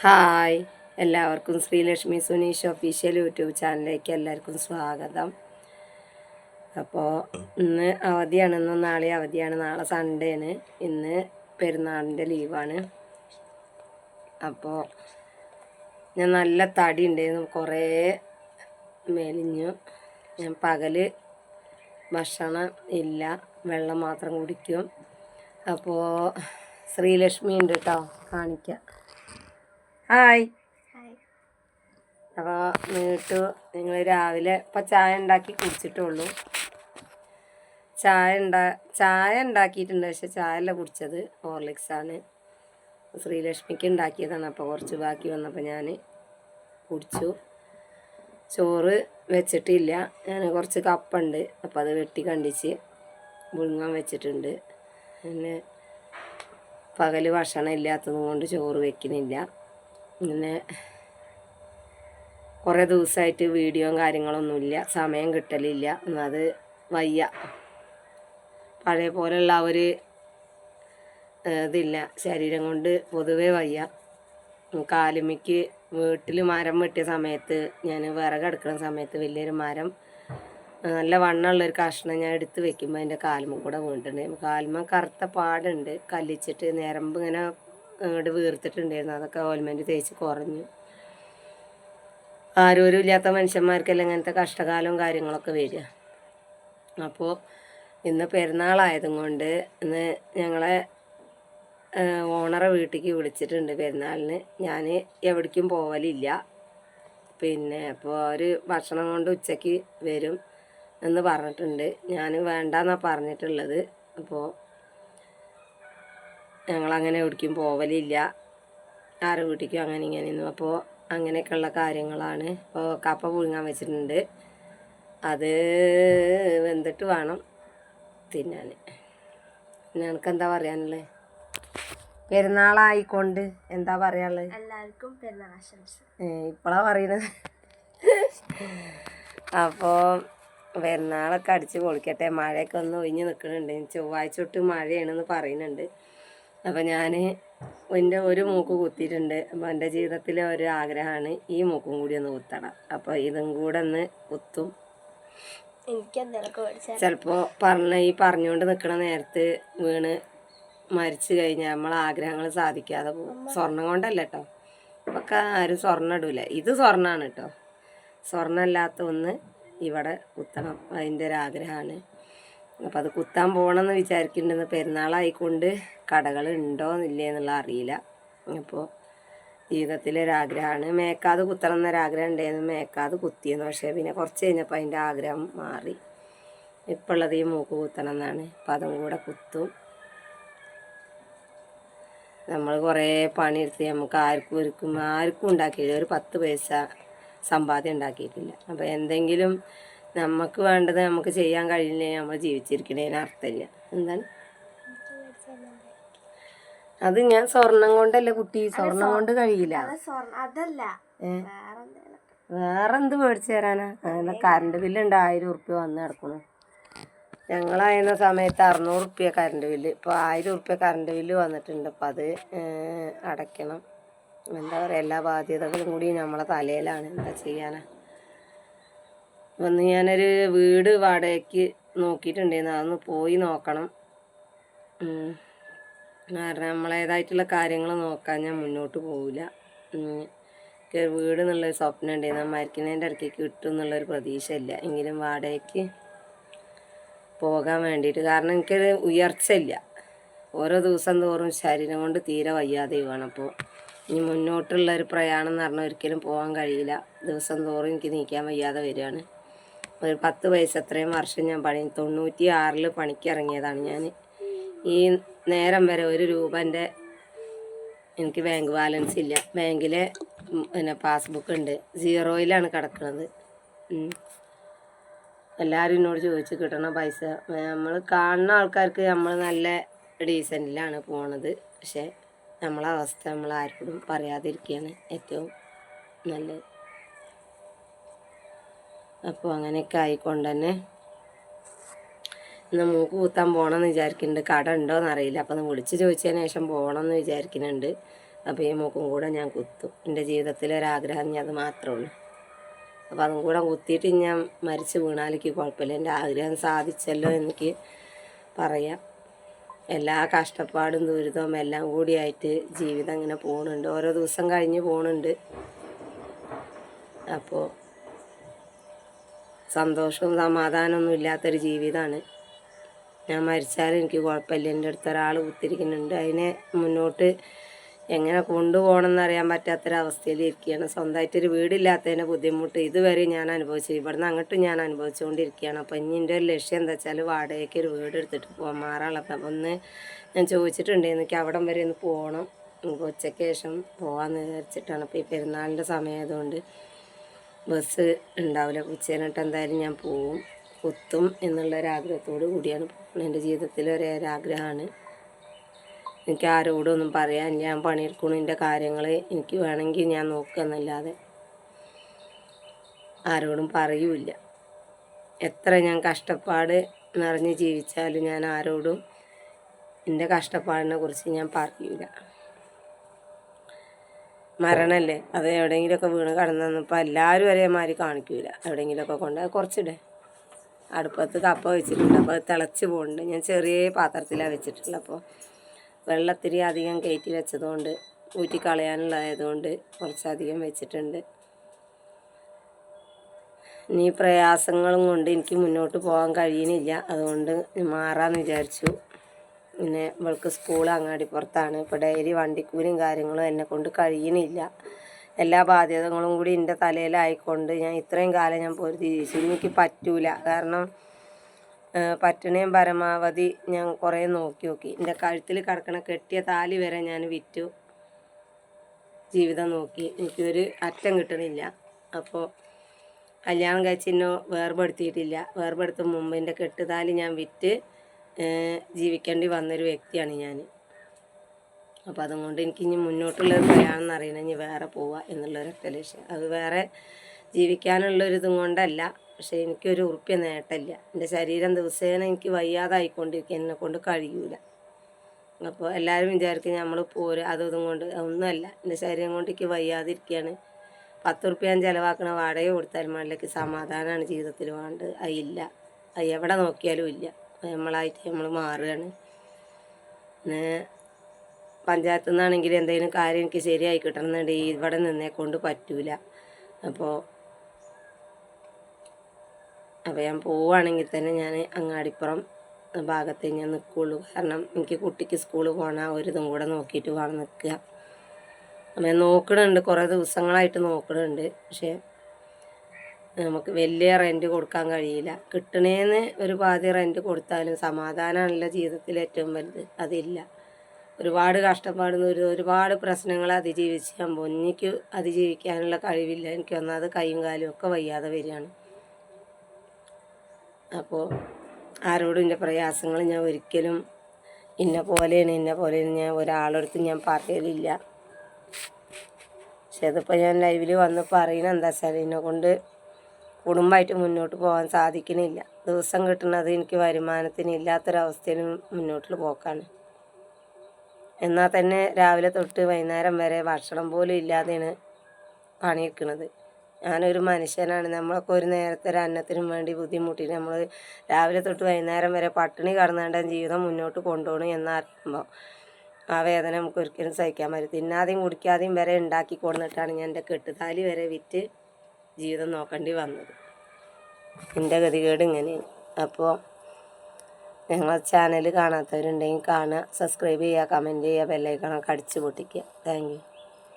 Hi, എല്ലാവർക്കും Sreelakshmi Suneesh official YouTube ചാനലിലേക്ക് എല്ലാവർക്കും സ്വാഗതം. അപ്പോൾ ഇന്ന് അവധിയാണ്, ഇന്നും നാളെ അവധിയാണ്. നാളെ സൺഡേ ആണ്, ഇന്ന് പെരുന്നാളിൻ്റെ ലീവാണ്. അപ്പോൾ ഞാൻ നല്ല തടി ഉണ്ടായിരുന്നു, കുറേ മെലിഞ്ഞു. ഞാൻ പകൽ ഭക്ഷണം ഇല്ല, വെള്ളം മാത്രം കുടിക്കും. അപ്പോൾ ശ്രീലക്ഷ്മി ഉണ്ട് കേട്ടോ, കാണിക്കാം. ഹായ്. അപ്പോൾ നിങ്ങൾ രാവിലെ ഇപ്പം ചായ ഉണ്ടാക്കി കുടിച്ചിട്ടുള്ളൂ. ചായ ഉണ്ടാക്കിയിട്ടുണ്ട്, പക്ഷെ ചായ അല്ല കുടിച്ചത്, ഹോർലിക്സാണ്. ശ്രീലക്ഷ്മിക്ക് ഉണ്ടാക്കിയതാണ്. അപ്പോൾ കുറച്ച് ബാക്കി വന്നപ്പോൾ ഞാൻ കുടിച്ചു. ചോറ് വെച്ചിട്ടില്ല, ഞാൻ കുറച്ച് കപ്പുണ്ട്, അപ്പോൾ അത് വെട്ടി കണ്ടിച്ച് പുഴുങ്ങാൻ വെച്ചിട്ടുണ്ട്. പിന്നെ പകൽ ഭക്ഷണം ഇല്ലാത്തതും കൊണ്ട് ചോറ് വെക്കുന്നില്ല. പിന്നെ കുറേ ദിവസമായിട്ട് വീഡിയോയും കാര്യങ്ങളൊന്നുമില്ല, സമയം കിട്ടലില്ല. അത് വയ്യ, പഴയ പോലെയുള്ള ഒരു ഇതില്ല, ശരീരം കൊണ്ട് പൊതുവേ വയ്യ. കാലുമ്മയ്ക്ക് വീട്ടിൽ മരം വെട്ടിയ സമയത്ത്, ഞാൻ വിറകെടുക്കുന്ന സമയത്ത് വലിയൊരു മരം, നല്ല വണ്ണമുള്ളൊരു കഷ്ണം ഞാൻ എടുത്ത് വെക്കുമ്പോൾ അതിൻ്റെ കാലുമ്മ കൂടെ വീണിട്ടുണ്ട്. കാലുമ്മ കറുത്ത പാടുണ്ട്, കല്ലിച്ചിട്ട് ഞരമ്പ് ഇങ്ങനെ അങ്ങോട്ട് വീർത്തിട്ടുണ്ടായിരുന്നു. അതൊക്കെ ഓയിൽമെൻറ്റ് തേച്ച് കുറഞ്ഞു. ആരോരും ഇല്ലാത്ത മനുഷ്യന്മാർക്കെല്ലാം ഇങ്ങനത്തെ കഷ്ടകാലവും കാര്യങ്ങളൊക്കെ വരിക. അപ്പോൾ ഇന്ന് പെരുന്നാളായതും കൊണ്ട് ഇന്ന് ഞങ്ങളെ ഓണറെ വീട്ടിലേക്ക് വിളിച്ചിട്ടുണ്ട് പെരുന്നാളിന്. ഞാൻ എവിടേക്കും പോവലില്ല. പിന്നെ അപ്പോൾ അവർ ഭക്ഷണം കൊണ്ട് ഉച്ചയ്ക്ക് വരും എന്ന് പറഞ്ഞിട്ടുണ്ട്. ഞാൻ വേണ്ടെന്നാണ് പറഞ്ഞിട്ടുള്ളത്. അപ്പോൾ ഞങ്ങളങ്ങനെ എവിടേക്കും പോവലില്ല, ആരുടെ വീട്ടിലേക്കും അങ്ങനെ ഇങ്ങനെയൊന്നും. അപ്പോൾ അങ്ങനെയൊക്കെയുള്ള കാര്യങ്ങളാണ്. അപ്പോൾ കപ്പ പുഴുങ്ങാൻ വെച്ചിട്ടുണ്ട്, അത് വെന്തിട്ട് വേണം തിന്നാൻ. പിന്നെ എനിക്കെന്താ പറയാനുള്ളത്? പെരുന്നാളായിക്കൊണ്ട് എന്താ പറയാനുള്ളത്? എല്ലാവർക്കും പെരുന്നാൾ ആശംസ. ഇപ്പോഴാണ് പറയുന്നത്. അപ്പോൾ പെരുന്നാളൊക്കെ അടിച്ച് പൊളിക്കട്ടെ. മഴയൊക്കെ ഒന്ന് ഒഴിഞ്ഞ് നിൽക്കുന്നുണ്ട്. ചൊവ്വാഴ്ച തൊട്ട് മഴയാണെന്ന് പറയുന്നുണ്ട്. അപ്പോൾ ഞാൻ എൻ്റെ ഒരു മൂക്ക് കുത്തിയിട്ടുണ്ട്. അപ്പോൾ എൻ്റെ ജീവിതത്തിലെ ഒരു ആഗ്രഹമാണ് ഈ മൂക്കും കൂടി ഒന്ന് കുത്തണം. അപ്പോൾ ഇതും കൂടെ ഒന്ന് കുത്തും. ചിലപ്പോൾ പറഞ്ഞുകൊണ്ട് നിൽക്കണ നേരത്ത് വീണ് മരിച്ചു കഴിഞ്ഞാൽ നമ്മളെ ആഗ്രഹങ്ങൾ സാധിക്കാതെ പോകും. സ്വർണം കൊണ്ടല്ല കേട്ടോ, ഒക്കെ ആരും സ്വർണ്ണം ഇടൂല. ഇത് സ്വർണ്ണമാണ് കേട്ടോ. സ്വർണ്ണമില്ലാത്ത ഒന്ന് ഇവിടെ കുത്തണം, അതിൻ്റെ ഒരു അപ്പോൾ അത് കുത്താൻ പോകണമെന്ന് വിചാരിക്കുന്നുണ്ടെന്ന്. പെരുന്നാളായിക്കൊണ്ട് കടകൾ ഉണ്ടോ എന്നില്ലേ എന്നുള്ള അറിയില്ല. അപ്പോൾ ജീവിതത്തിലൊരാഗ്രഹമാണ്. മേക്കാതെ കുത്തണം എന്നൊരാഗ്രഹം ഉണ്ടായിരുന്നു, മേക്കാതെ കുത്തിയെന്ന്. പക്ഷേ പിന്നെ കുറച്ച് കഴിഞ്ഞപ്പോൾ അതിൻ്റെ ആഗ്രഹം മാറി. ഇപ്പോൾ ഉള്ളത് ഈ മൂക്ക് കുത്തണം എന്നാണ്. അപ്പം അതും കൂടെ കുത്തും. നമ്മൾ കുറേ പണിയെടുത്ത് നമുക്ക് ആർക്കും ഉണ്ടാക്കിയില്ല, ഒരു 10 പൈസ സമ്പാദ്യം ഉണ്ടാക്കിയിട്ടില്ല. അപ്പോൾ എന്തെങ്കിലും നമുക്ക് വേണ്ടത് നമുക്ക് ചെയ്യാൻ കഴിയില്ലെങ്കിൽ നമ്മൾ ജീവിച്ചിരിക്കണേന് അർത്ഥമില്ല. എന്താണ് അത്? ഞാൻ സ്വർണം കൊണ്ടല്ലേ കുട്ടി, സ്വർണം കൊണ്ട് കഴിയില്ല. അതല്ല, വേറെന്ത് മേടിച്ചു തരാനാ? കറണ്ട് ബില്ലുണ്ട് 1000 ഉറുപ്പ്യ വന്ന് കിടക്കണു. ഞങ്ങളായിരുന്ന സമയത്ത് 600 ഉറുപ്പ്യ കറണ്ട് ബില്ല്, ഇപ്പോൾ 1000 ഉറുപ്പ്യ കറണ്ട് ബില്ല് വന്നിട്ടുണ്ട്. അപ്പം അത് അടയ്ക്കണം. എന്താ പറയുക, എല്ലാ ബാധ്യതകളും കൂടി നമ്മളെ തലയിലാണ്. എന്താ ചെയ്യാനാ? ഒന്ന് ഞാനൊരു വീട് വാടകയ്ക്ക് നോക്കിയിട്ടുണ്ടായിരുന്നു, അതൊന്ന് പോയി നോക്കണം. കാരണം നമ്മളേതായിട്ടുള്ള കാര്യങ്ങൾ നോക്കാൻ ഞാൻ മുന്നോട്ട് പോവില്ല. വീട് എന്നുള്ളൊരു സ്വപ്നം ഉണ്ടായിരുന്നു, മരിക്കുന്നതിൻ്റെ ഇടയ്ക്ക് കിട്ടും എന്നുള്ളൊരു പ്രതീക്ഷ ഇല്ല. എങ്കിലും വാടകയ്ക്ക് പോകാൻ വേണ്ടിയിട്ട്, കാരണം എനിക്കൊരു ഉയർച്ച ഇല്ല. ഓരോ ദിവസം തോറും ശരീരം കൊണ്ട് തീരെ വയ്യാതെ വേണം. അപ്പോൾ ഇനി മുന്നോട്ടുള്ളൊരു പ്രയാണം എന്ന് പറഞ്ഞാൽ ഒരിക്കലും പോകാൻ കഴിയില്ല. ദിവസം തോറും എനിക്ക് നീക്കാൻ വയ്യാതെ വരികയാണ്. ഒരു 10 പൈസ അത്രയും വർഷം ഞാൻ 96-ൽ പണിക്ക് ഇറങ്ങിയതാണ് ഞാൻ. ഈ നേരം വരെ 1 രൂപൻ്റെ എനിക്ക് ബാങ്ക് ബാലൻസ് ഇല്ല. ബാങ്കിലെ പിന്നെ പാസ്ബുക്ക് ഉണ്ട്, 0-യിലാണ് കിടക്കുന്നത്. എല്ലാവരും എന്നോട് ചോദിച്ച് കിട്ടണ പൈസ, നമ്മൾ കാണുന്ന ആൾക്കാർക്ക് നമ്മൾ നല്ല ഡീസൻറ്റിലാണ് പോണത്. പക്ഷേ നമ്മളെ അവസ്ഥ നമ്മൾ ആരോടും പറയാതിരിക്കുകയാണ് ഏറ്റവും നല്ലത്. അപ്പോൾ അങ്ങനെയൊക്കെ ആയിക്കൊണ്ട് തന്നെ ഇന്ന് മൂക്ക് കുത്താൻ പോകണമെന്ന് വിചാരിക്കുന്നുണ്ട്. കട ഉണ്ടോയെന്ന് അറിയില്ല, അപ്പോൾ ഒന്ന് വിളിച്ച് ചോദിച്ചതിന് ശേഷം പോകണമെന്ന് വിചാരിക്കുന്നുണ്ട്. അപ്പോൾ ഈ മൂക്കും കൂടെ ഞാൻ കുത്തും. എൻ്റെ ജീവിതത്തിലൊരാഗ്രഹം ഞാൻ അത് മാത്രമേ ഉള്ളൂ. അപ്പോൾ അതും കൂടെ കുത്തിയിട്ട് ഞാൻ മരിച്ച് വീണാലേക്ക് കുഴപ്പമില്ല. എൻ്റെ ആഗ്രഹം സാധിച്ചല്ലോ എനിക്ക് പറയാം. എല്ലാ കഷ്ടപ്പാടും ദുരിതവും എല്ലാം കൂടിയായിട്ട് ജീവിതം ഇങ്ങനെ പോകുന്നുണ്ട്. ഓരോ ദിവസം കഴിഞ്ഞ് പോകുന്നുണ്ട്. അപ്പോൾ സന്തോഷവും സമാധാനമൊന്നും ഇല്ലാത്തൊരു ജീവിതമാണ്. ഞാൻ മരിച്ചാലും എനിക്ക് കുഴപ്പമില്ല. എൻ്റെ അടുത്ത് ഒരാൾ കുത്തിരിക്കുന്നുണ്ട്. അതിനെ മുന്നോട്ട് എങ്ങനെ കൊണ്ടുപോകണം എന്നറിയാൻ പറ്റാത്തൊരവസ്ഥയിൽ ഇരിക്കുകയാണ്. സ്വന്തമായിട്ടൊരു വീടില്ലാത്തതിൻ്റെ ബുദ്ധിമുട്ട് ഇതുവരെ ഞാൻ അനുഭവിച്ചു. ഇവിടുന്ന് അങ്ങോട്ടും ഞാൻ അനുഭവിച്ചുകൊണ്ടിരിക്കുകയാണ്. അപ്പോൾ ഇനി എൻ്റെ ഒരു ലക്ഷ്യം എന്താ വെച്ചാൽ വാടകയ്ക്ക് ഒരു വീട് എടുത്തിട്ട് പോകാൻ മാറാനുള്ളത്. അപ്പം ഒന്ന് ഞാൻ ചോദിച്ചിട്ടുണ്ട്, എനിക്ക് അവിടം വരെ ഒന്ന് പോകണം. നമുക്ക് ഉച്ചയ്ക്ക് ശേഷം പോകാമെന്ന് വിചാരിച്ചിട്ടാണ്. അപ്പോൾ ഈ പെരുന്നാളിൻ്റെ സമയമായതുകൊണ്ട് ബസ് ഉണ്ടാവില്ല. ഉച്ചേനിട്ട് എന്തായാലും ഞാൻ പോവും, കുത്തും എന്നുള്ളൊരാഗ്രഹത്തോടു കൂടിയാണ് പോകുന്നത്. എൻ്റെ ജീവിതത്തിലൊരാഗ്രഹമാണ്. എനിക്ക് ആരോടും ഒന്നും പറയാനില്ല. ഞാൻ പണിയെടുക്കണതിൻ്റെ കാര്യങ്ങൾ എനിക്ക് വേണമെങ്കിൽ ഞാൻ നോക്കുക എന്നല്ലാതെ ആരോടും പറയൂല. എത്ര ഞാൻ കഷ്ടപ്പാട് നിറഞ്ഞ് ജീവിച്ചാലും ഞാൻ ആരോടും എൻ്റെ കഷ്ടപ്പാടിനെ കുറിച്ച് ഞാൻ പറയൂല. മരണമല്ലേ, അത് എവിടെയെങ്കിലുമൊക്കെ വീണ് കിടന്നപ്പോൾ എല്ലാവരും ഒരേമാതിരി കാണിക്കൂല. എവിടെയെങ്കിലുമൊക്കെ കൊണ്ട് കുറച്ചിടെ അടുപ്പത്ത് കപ്പ വെച്ചിട്ടുണ്ട്. അപ്പോൾ അത് തിളച്ച് പോകുന്നുണ്ട്. ഞാൻ ചെറിയ പാത്രത്തിലാണ് വെച്ചിട്ടുള്ളത്. അപ്പോൾ വെള്ളത്തിരി അധികം കയറ്റി വെച്ചതുകൊണ്ട് ഊറ്റിക്കളയാനുള്ളതായതുകൊണ്ട് കുറച്ചധികം വെച്ചിട്ടുണ്ട്. ഇനി പ്രയാസങ്ങളും കൊണ്ട് എനിക്ക് മുന്നോട്ട് പോകാൻ കഴിയുന്നില്ല. അതുകൊണ്ട് മാറാമെന്ന് വിചാരിച്ചു. പിന്നെ ഇവൾക്ക് സ്കൂൾ അങ്ങാടിപ്പുറത്താണ്. ഇപ്പോൾ ഡെയിലി വണ്ടിക്കൂലിയും കാര്യങ്ങളും എന്നെ കൊണ്ട് കഴിയുന്നില്ല. എല്ലാ ബാധ്യതകളും കൂടി എൻ്റെ തലയിലായിക്കൊണ്ട് ഞാൻ ഇത്രയും കാലം ഞാൻ പൊരുതി ജീവിച്ചു. എനിക്ക് പറ്റൂല. കാരണം പറ്റണേയും പരമാവധി ഞാൻ കുറേ നോക്കി. എൻ്റെ കഴുത്തിൽ കിടക്കണ കെട്ടിയ താലി വരെ ഞാൻ വിറ്റു ജീവിതം നോക്കി. എനിക്കൊരു അറ്റം കിട്ടണില്ല. അപ്പോൾ കല്യാണം കഴിച്ചിന്നോ വേർപെടുത്തിയിട്ടില്ല. വേർപെടുത്തും മുമ്പ് എൻ്റെ കെട്ടുതാലി ഞാൻ വിറ്റ് ജീവിക്കേണ്ടി വന്നൊരു വ്യക്തിയാണ് ഞാൻ. അപ്പോൾ അതുകൊണ്ട് എനിക്ക് ഇനി മുന്നോട്ടുള്ളൊരു പ്രയാണം എന്നറിയണം ഇനി വേറെ പോവുക എന്നുള്ളൊരൊറ്റ ലക്ഷ്യം. അത് വേറെ ജീവിക്കാനുള്ളൊരിതും കൊണ്ടല്ല, പക്ഷേ എനിക്കൊരു ഉറുപ്പ്യ നേട്ടമില്ല. എൻ്റെ ശരീരം ദിവസേന എനിക്ക് വയ്യാതായിക്കൊണ്ടിരിക്കുക, എന്നെ കൊണ്ട് കഴിയൂല. അപ്പോൾ എല്ലാവരും വിചാരിക്കും നമ്മൾ പോരും അതും കൊണ്ട്. ഒന്നുമല്ല, എൻ്റെ ശരീരം കൊണ്ട് എനിക്ക് വയ്യാതിരിക്കുകയാണ്. 10 ഉറുപ്പ്യ ഞാൻ ചിലവാക്കണ വാടക കൊടുത്താലും വേണ്ടലേക്ക് സമാധാനമാണ് ജീവിതത്തിൽ വേണ്ടത്. അതില്ല, അത് എവിടെ നോക്കിയാലും ഇല്ല. നമ്മളായിട്ട് നമ്മൾ മാറുകയാണ്. പിന്നെ പഞ്ചായത്തു നിന്നാണെങ്കിൽ എന്തെങ്കിലും കാര്യം എനിക്ക് ശരിയായി കിട്ടണമെന്നുണ്ടെങ്കിൽ ഇവിടെ നിന്നേ കൊണ്ട് പറ്റൂല. അപ്പോൾ ഞാൻ പോവുകയാണെങ്കിൽ തന്നെ ഞാൻ അങ്ങാടിപ്പുറം ഭാഗത്തേ ഞാൻ നിൽക്കുള്ളൂ. കാരണം എനിക്ക് കുട്ടിക്ക് സ്കൂളിൽ പോകണം, ഒരിതും കൂടെ നോക്കിയിട്ട് വേണം നിൽക്കുക. അപ്പം ഞാൻ നോക്കണുണ്ട്, കുറേ ദിവസങ്ങളായിട്ട് നോക്കണുണ്ട്. പക്ഷേ നമുക്ക് വലിയ റെൻറ്റ് കൊടുക്കാൻ കഴിയില്ല. കിട്ടണേന്ന് ഒരു പാതി റെൻറ്റ് കൊടുത്താലും സമാധാനമാണല്ലോ ജീവിതത്തിൽ ഏറ്റവും വലുത്. അതില്ല. ഒരുപാട് കഷ്ടപ്പാടുന്ന ഒരുപാട് പ്രശ്നങ്ങൾ അതിജീവിച്ചാകുമ്പോൾ എനിക്ക് അതിജീവിക്കാനുള്ള കഴിവില്ല. എനിക്ക് ഒന്നാമത് കൈയും കാലും ഒക്കെ വയ്യാതെ വരികയാണ്. അപ്പോൾ ആരോടും എൻ്റെ പ്രയാസങ്ങൾ ഞാൻ ഒരിക്കലും ഇന്ന പോലെയാണ് ഞാൻ ഒരാളടുത്ത് ഞാൻ പറയലില്ല. പക്ഷെ അതിപ്പോൾ ഞാൻ ലൈവിൽ വന്ന് പറയുന്നത് എന്താ വെച്ചാൽ എന്നെ കൊണ്ട് കുടുംബമായിട്ട് മുന്നോട്ട് പോകാൻ സാധിക്കണില്ല. ദിവസം കിട്ടുന്നത് എനിക്ക് വരുമാനത്തിന് ഇല്ലാത്തൊരവസ്ഥയിൽ മുന്നോട്ട് പോക്കാണ്. എന്നാൽ തന്നെ രാവിലെ തൊട്ട് വൈകുന്നേരം വരെ ഭക്ഷണം പോലും ഇല്ലാതെയാണ് പണിയെടുക്കുന്നത്. ഞാനൊരു മനുഷ്യനാണ്. നമ്മളൊക്കെ ഒരു നേരത്തെ ഒരു അന്നത്തിനും വേണ്ടി ബുദ്ധിമുട്ടിയിട്ട് നമ്മൾ രാവിലെ തൊട്ട് വൈകുന്നേരം വരെ പട്ടിണി കടന്നാണ്ട് ജീവിതം മുന്നോട്ട് കൊണ്ടുപോകണം എന്നറിയുമ്പോൾ ആ വേദന നമുക്ക് ഒരിക്കലും സഹിക്കാൻ പറ്റും. തിന്നാതെയും കുടിക്കാതെയും വരെ ഉണ്ടാക്കി കൊടുത്തിട്ടാണ് ഞാൻ എൻ്റെ കെട്ടുതാലി വരെ വിറ്റ് ജീവിതം നോക്കേണ്ടി വന്നത്. എൻ്റെ ഗതികേട് ഇങ്ങനെയാണ്. അപ്പോൾ ഞങ്ങളെ ചാനൽ കാണാത്തവരുണ്ടെങ്കിൽ കാണുക, സബ്സ്ക്രൈബ് ചെയ്യുക, കമൻറ്റ് ചെയ്യുക, ബെല്ലൈക്കണൊക്കെ അടിച്ച് പൊട്ടിക്കുക. Thank U.